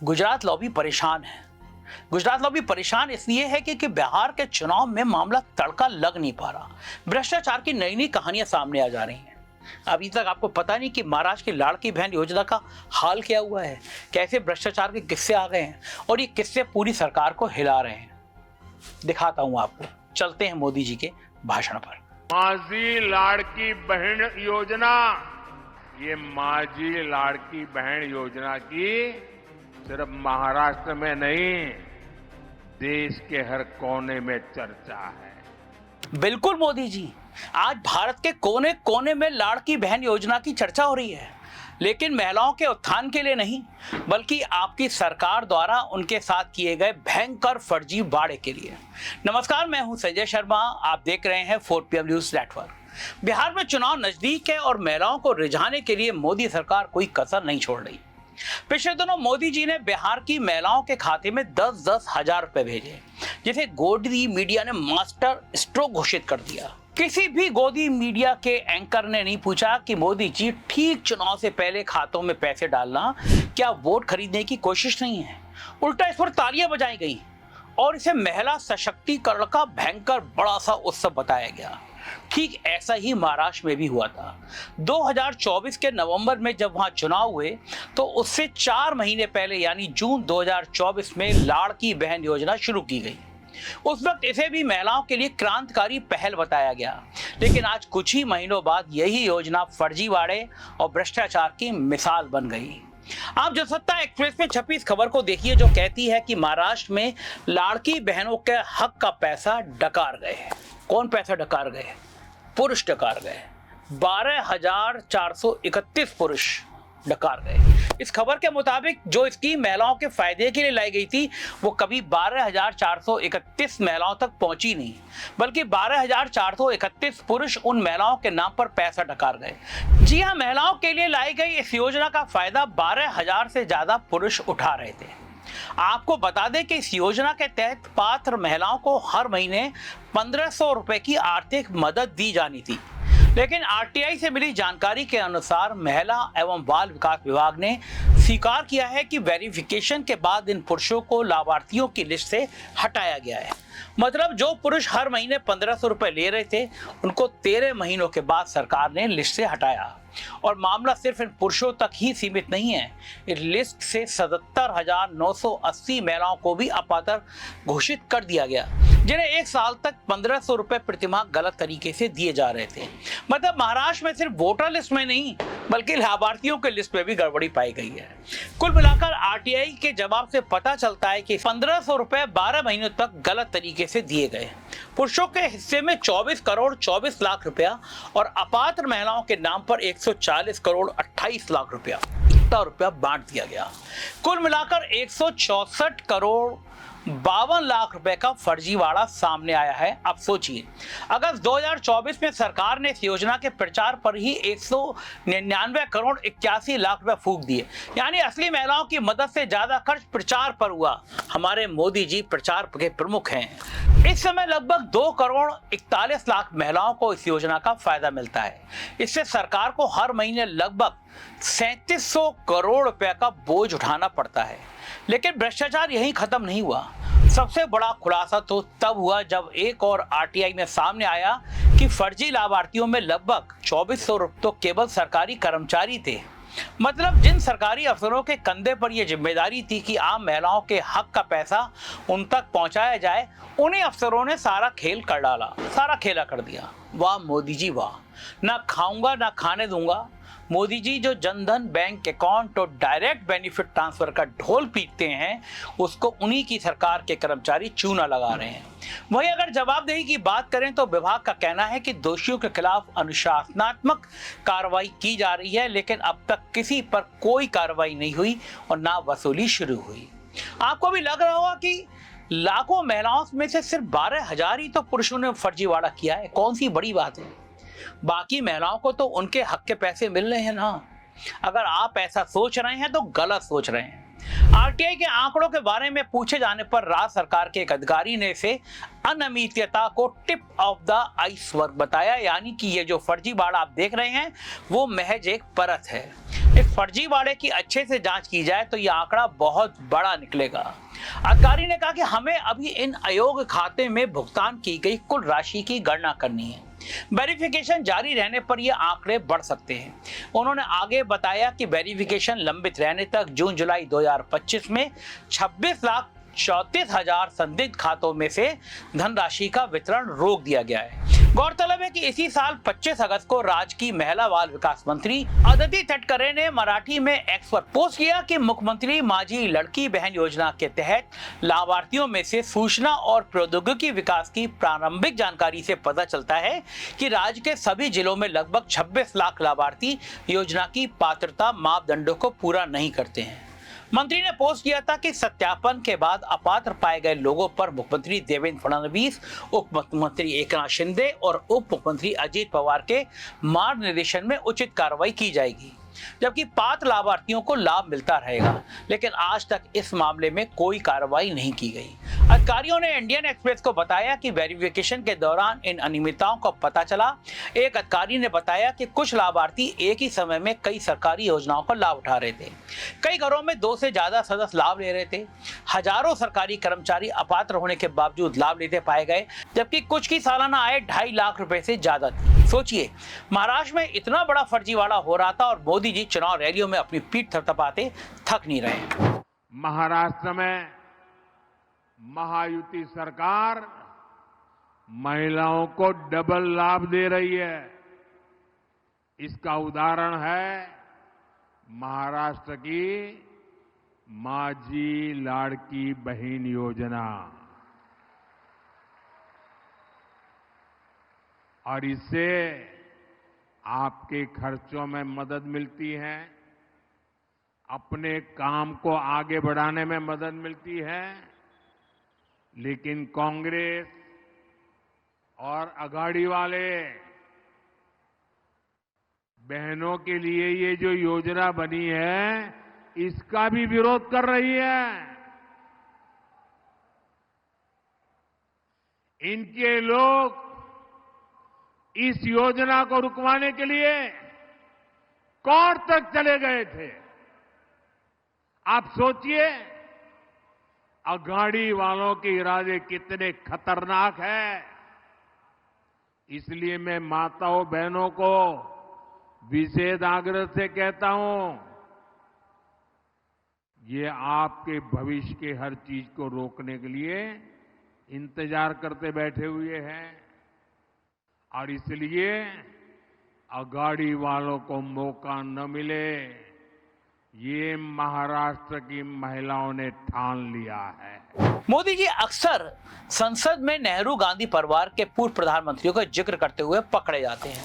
Gujarat lobby परेशान है। Gujarat lobby परेशान इसलिए है कि बिहार के चुनाव में मामला तड़का लग नहीं पा रहा। भ्रष्टाचार की नई नई कहानियां सामने आ जा रही हैं। अभी तक आपको पता नहीं कि महाराष्ट्र की लाड़की बहन योजना का हाल क्या हुआ है, कैसे भ्रष्टाचार के किस्से आ गए हैं और ये किस्से पूरी सरकार को हिला रहे हैं। दिखाता हूं आपको, चलते हैं मोदी जी के भाषण पर। माझी लाड़की बहन योजना, ये माझी लाड़की बहन योजना की सिर्फ महाराष्ट्र में नहीं, देश के हर कोने में चर्चा है। बिल्कुल मोदी जी, आज भारत के कोने कोने में लाड़की बहन योजना की चर्चा हो रही है, लेकिन महिलाओं के उत्थान के लिए नहीं, बल्कि आपकी सरकार द्वारा उनके साथ किए गए भयंकर फर्जी वादे के लिए। नमस्कार, मैं हूं संजय शर्मा, आप देख रहे हैं 4PM न्यूज नेटवर्क। बिहार में चुनाव नजदीक है और महिलाओं को रिझाने के लिए मोदी सरकार कोई कसर नहीं छोड़ रही। पिछले दिनों मोदी जी ने बिहार की महिलाओं के खाते में 10-10 हजार रुपए भेजे, जिसे गोदी मीडिया ने मास्टर स्ट्रोक घोषित कर दिया। किसी भी गोदी मीडिया के एंकर ने नहीं पूछा कि मोदी जी ठीक चुनाव से पहले खातों में पैसे डालना क्या वोट खरीदने की कोशिश नहीं है। उल्टा इस पर तालियां बजाई गई और इसे महिला सशक्तिकरण का भयंकर बड़ा सा उत्सव बताया गया। ठीक ऐसा ही महाराष्ट्र में भी हुआ था। 2024 के नवंबर में जब वहां चुनाव हुए तो उससे 4 महीने पहले यानी जून 2024 में लाड़की बहन योजना शुरू की गई। उस वक्त इसे भी महिलाओं के लिए क्रांतिकारी पहल बताया गया, लेकिन आज कुछ ही महीनों बाद यही योजना फर्जीवाड़े और भ्रष्टाचार की मिसाल बन गई। आप जनसत्ता एक्सप्रेस में छपी इस खबर को देखिए, जो कहती है कि महाराष्ट्र में लाड़की बहनों के हक का पैसा डकार गए। कौन पैसा डकार गए? पुरुष डकार गए। 12,431 पुरुष डकार गए। इस खबर के मुताबिक जो स्कीम महिलाओं के फायदे के लिए लाई गई थी, वो कभी 12,431 महिलाओं तक पहुंची नहीं, बल्कि 12,431 पुरुष उन महिलाओं के नाम पर पैसा डकार गए। जी हां, महिलाओं के लिए लाई गई इस योजना का फायदा 12,000 से ज्यादा पुरुष उठा रहे थे। आपको बता दें कि इस योजना के तहत पात्र महिलाओं को हर महीने 1,500 रुपए की आर्थिक मदद दी जानी थी, लेकिन आरटीआई से मिली जानकारी के अनुसार महिला एवं बाल विकास विभाग ने स्वीकार किया है कि वेरिफिकेशन के बाद इन पुरुषों को लाभार्थियों की लिस्ट से हटाया गया है। मतलब जो पुरुष हर महीने 1,500 रुपए ले रहे थे, उनको 13 महीनों के बाद सरकार ने लिस्ट से हटाया। और मामला सिर्फ इन पुरुषों तक ही सीमित नहीं है, इस लिस्ट से 77,980 महिलाओं को भी अपात्र घोषित कर दिया गया, जिन्हें 1 साल तक 1,500 रुपए प्रतिमाह गलत तरीके से दिए जा रहे थे। मतलब महाराष्ट्र में सिर्फ वोटर लिस्ट में नहीं, बल्कि लाभार्थियों के लिस्ट में भी गड़बड़ी पाई गई है। कुल मिलाकर आरटीआई के जवाब से पता चलता है कि 1,500 रुपए 12 महीनों तक गलत तरीके से दिए गए। पुरुषों के हिस्से में 24 करोड़ 24 लाख रुपया और अपात्र महिलाओं के नाम पर 140 करोड़ 28 लाख रुपया बांट दिया गया। कुल मिलाकर 164 करोड़ 52 लाख रुपए का फर्जीवाड़ा सामने आया है। अब सोचिए, अगस्त 2024 में सरकार ने इस योजना के प्रचार पर ही 199 करोड़ 81 लाख रुपए फूंक दिए, यानी असली महिलाओं की मदद से ज्यादा खर्च प्रचार पर हुआ। हमारे मोदी जी प्रचार के प्रमुख हैं। इस समय लगभग 2 करोड़ 41 लाख महिलाओं को इस योजना का फायदा मिलता है। इससे सरकार को हर महीने लगभग 3700 करोड़ रुपए का बोझ उठाना पड़ता है। लेकिन भ्रष्टाचार यहीं खत्म नहीं हुआ। सबसे बड़ा खुलासा तो तब हुआ जब एक और आरटीआई में सामने आया कि फर्जी लाभार्थियों में लगभग 2400 तो केवल सरकारी कर्मचारी थे। मतलब जिन सरकारी अफसरों के कंधे पर यह जिम्मेदारी थी कि आम महिलाओं के हक का पैसा उन तक पहुंचाया जाए, उन्हीं अफसरों ने सारा खेल कर डाला, सारा खेला कर दिया। वाह मोदी जी वाह, ना खाऊंगा ना खाने दूंगा। मोदी जी जो जनधन बैंक अकाउंट और डायरेक्ट बेनिफिट ट्रांसफर का ढोल पीटते हैं, उसको उन्हीं की सरकार के कर्मचारी चूना लगा रहे हैं। वहीं अगर जवाबदेही की बात करें तो विभाग का कहना है कि दोषियों के खिलाफ अनुशासनात्मक कार्रवाई की जा रही है, लेकिन अब तक किसी पर कोई कार्रवाई नहीं हुई और ना वसूली शुरू हुई। आपको भी लग रहा होगा कि लाखों महिलाओं में से सिर्फ 12,000 ही तो पुरुषों ने फर्जीवाड़ा किया है, कौन सी बड़ी बात है। बाकी महिलाओं को तो उनके हक के पैसे मिल रहे हैं ना। अगर आप ऐसा सोच रहे हैं तो गलत सोच रहे हैं। आरटीआई के आंकड़ों के बारे में पूछे जाने पर राज्य सरकार के एक अधिकारी ने इसे अनियमितता को टिप ऑफ द आइसबर्ग बताया, यानी कि ये जो फर्जीवाड़ा आप देख रहे हैं वो महज एक परत है। इस फर्जीवाड़े की अच्छे से जांच की जाए तो यह आंकड़ा बहुत बड़ा निकलेगा। अधिकारी ने कहा कि हमें अभी इन अयोग्य खाते में भुगतान की गई कुल राशि की गणना करनी है। वेरिफिकेशन जारी रहने पर ये आंकड़े बढ़ सकते हैं। उन्होंने आगे बताया कि वेरिफिकेशन लंबित रहने तक जून जुलाई 2025 में 26,34,000 संदिग्ध खातों में से धनराशि का वितरण रोक दिया गया है। गौरतलब है कि इसी साल 25 अगस्त को राज्य की महिला बाल विकास मंत्री अदिति तटकरे ने मराठी में एक्स पर पोस्ट किया कि मुख्यमंत्री माझी लड़की बहन योजना के तहत लाभार्थियों में से सूचना और प्रौद्योगिकी विकास की प्रारंभिक जानकारी से पता चलता है कि राज्य के सभी जिलों में लगभग 26 लाख लाभार्थी योजना की पात्रता मापदंडों को पूरा नहीं करते हैं। मंत्री ने पोस्ट किया था कि सत्यापन के बाद अपात्र पाए गए लोगों पर मुख्यमंत्री देवेंद्र फडणवीस, उप मुख्यमंत्री एकनाथ शिंदे और उप मुख्यमंत्री अजित पवार के मार्गदर्शन में उचित कार्रवाई की जाएगी, जबकि पात्र लाभार्थियों को लाभ मिलता रहेगा। लेकिन आज तक इस मामले में कोई कार्रवाई नहीं की गई। अधिकारियों ने इंडियन एक्सप्रेस को बताया कि वेरिफिकेशन के दौरान इन अनियमितताओं का पता चला। एक अधिकारी ने बताया कि कुछ लाभार्थी एक ही समय में कई सरकारी योजनाओं का लाभ उठा रहे थे। कई घरों में 2 से ज्यादा सदस्य लाभ ले रहे थे। हजारों सरकारी कर्मचारी अपात्र होने के बावजूद लाभ लेते पाए गए, जबकि कुछ की सालाना आय 2.5 लाख रुपए से ज्यादा थी। सोचिए, महाराष्ट्र में इतना बड़ा फर्जीवाड़ा हो रहा था और मोदी जी चुनाव रैलियों में अपनी पीठ थपथपाते थक नहीं रहे। महाराष्ट्र में महायुति सरकार महिलाओं को डबल लाभ दे रही है। इसका उदाहरण है महाराष्ट्र की माझी लाड़की बहन योजना, और इससे आपके खर्चों में मदद मिलती है, अपने काम को आगे बढ़ाने में मदद मिलती है। लेकिन कांग्रेस और अघाड़ी वाले बहनों के लिए ये जो योजना बनी है, इसका भी विरोध कर रही है। इनके लोग इस योजना को रुकवाने के लिए कोर्ट तक चले गए थे। आप सोचिए, अघाड़ी वालों के इरादे कितने खतरनाक हैं। इसलिए मैं माताओं बहनों को विशेष आग्रह से कहता हूं, ये आपके भविष्य के हर चीज को रोकने के लिए इंतजार करते बैठे हुए हैं, और इसलिए अघाड़ी वालों को मौका न मिले, ये महाराष्ट्र की महिलाओं ने ठान लिया है। मोदी जी अक्सर संसद में नेहरू गांधी परिवार के पूर्व प्रधानमंत्रियों का जिक्र करते हुए पकड़े जाते हैं।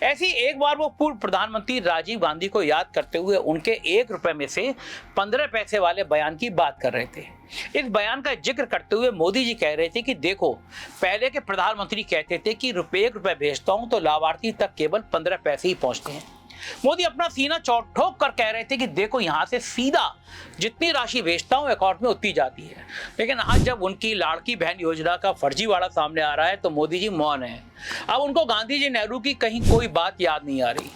ऐसी एक बार वो पूर्व प्रधानमंत्री राजीव गांधी को याद करते हुए उनके 1 रुपए में से 15 पैसे वाले बयान की बात कर रहे थे। इस बयान का जिक्र करते हुए मोदी जी कह रहे थे कि देखो, पहले के प्रधानमंत्री कहते थे कि 1 रुपए भेजता हूं तो लाभार्थी तक केवल 15 पैसे ही पहुंचते हैं। मोदी अपना सीना ठोक कर कह रहे थे कि देखो, यहां से सीधा जितनी राशि भेजता हूं अकाउंट में उतनी जाती है। लेकिन आज जब उनकी लाड़की बहन योजना का फर्जीवाड़ा सामने आ रहा है तो मोदी जी मौन है। अब उनको गांधी जी नेहरू की कहीं कोई बात याद नहीं आ रही।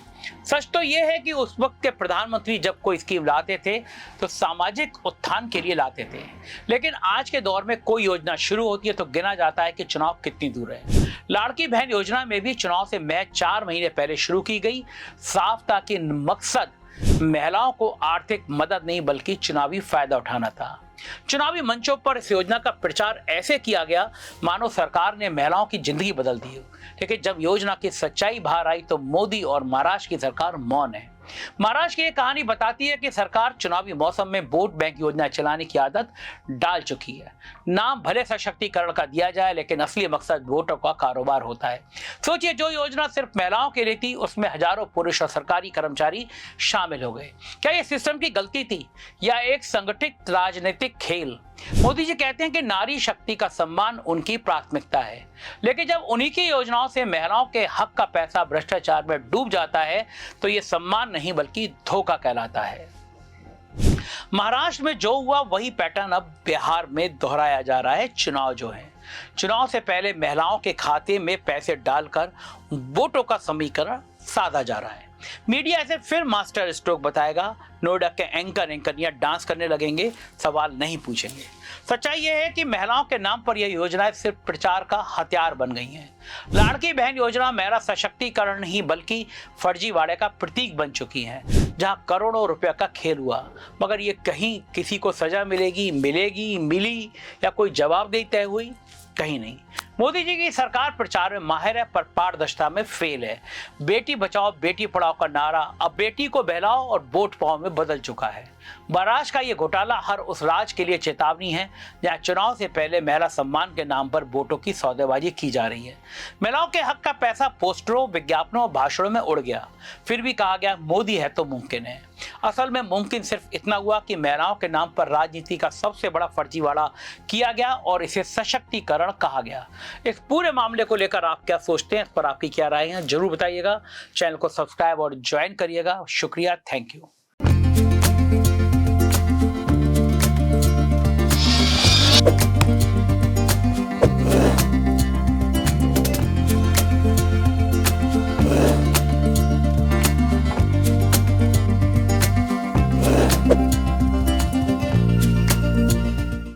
सच तो यह है कि उस वक्त के प्रधानमंत्री जब कोई स्कीम लाते थे तो सामाजिक उत्थान के लिए लाते थे, लेकिन आज के दौर में कोई योजना शुरू होती है तो गिना जाता है कि चुनाव कितनी दूर है। लाड़की बहन योजना में भी चुनाव से महज 4 महीने पहले शुरू की गई, साफ था कि मकसद महिलाओं को आर्थिक मदद नहीं बल्कि चुनावी फायदा उठाना था। चुनावी मंचों पर इस योजना का प्रचार ऐसे किया गया मानो सरकार ने महिलाओं की जिंदगी बदल दी हो, लेकिन जब योजना की सच्चाई बाहर आई तो मोदी और महाराष्ट्र की सरकार मौन है। महाराष्ट्र की ये कहानी बताती है कि सरकार चुनावी मौसम में वोट बैंक योजना चलाने की आदत डाल चुकी है। नाम भले सशक्तिकरण का दिया जाए, लेकिन असली मकसद वोटों का कारोबार होता है। सोचिए, जो योजना सिर्फ महिलाओं के लिए थी उसमें हजारों पुरुष और सरकारी कर्मचारी शामिल हो गए। क्या ये सिस्टम की गलती थी या एक संगठित राजनीतिक खेल? मोदी जी कहते हैं कि नारी शक्ति का सम्मान उनकी प्राथमिकता है, लेकिन जब उन्हीं की योजनाओं से महिलाओं के हक का पैसा भ्रष्टाचार में डूब जाता है तो ये सम्मान नहीं बल्कि धोखा कहलाता है। महाराष्ट्र में जो हुआ वही पैटर्न अब बिहार में दोहराया जा रहा है। चुनाव से पहले महिलाओं के खाते में पैसे डालकर वोटों का समीकरण साधा जा रहा है। मीडिया इसे फिर मास्टर स्ट्रोक बताएगा, नोएडा के एंकरियां डांस करने लगेंगे, सवाल नहीं पूछेंगे। सच्चाई यह है कि महिलाओं के नाम पर यह योजनाएं सिर्फ प्रचार का हथियार बन गई हैं। लाड़की बहन योजना महिला सशक्तिकरण नहीं बल्कि फर्जीवाड़े का प्रतीक बन चुकी है, जहां करोड़ों रुपए का खेल हुआ, मगर ये कहीं किसी को सजा मिली या कोई जवाबदेही तय हुई, कहीं नहीं। मोदी जी की सरकार प्रचार में माहिर है पर पारदर्शिता में फेल है। बेटी बचाओ बेटी पढ़ाओ का नारा अब बेटी को बहलाओ और वोट पाओ में बदल चुका है। महाराष्ट्र का ये घोटाला हर उस राज्य के लिए चेतावनी है जहां चुनाव से पहले महिला सम्मान के नाम पर वोटों की सौदेबाजी की जा रही है। महिलाओं के हक का पैसा पोस्टरों, विज्ञापनों और भाषणों में उड़ गया, फिर भी कहा गया मोदी है तो मुमकिन है। असल में मुमकिन सिर्फ इतना हुआ कि महिलाओं के नाम पर राजनीति का सबसे बड़ा फर्जीवाड़ा किया गया और इसे सशक्तिकरण कहा गया। इस पूरे मामले को लेकर आप क्या सोचते हैं, इस पर आपकी क्या राय है, जरूर बताइएगा। चैनल को सब्सक्राइब और ज्वाइन करिएगा। शुक्रिया, थैंक यू।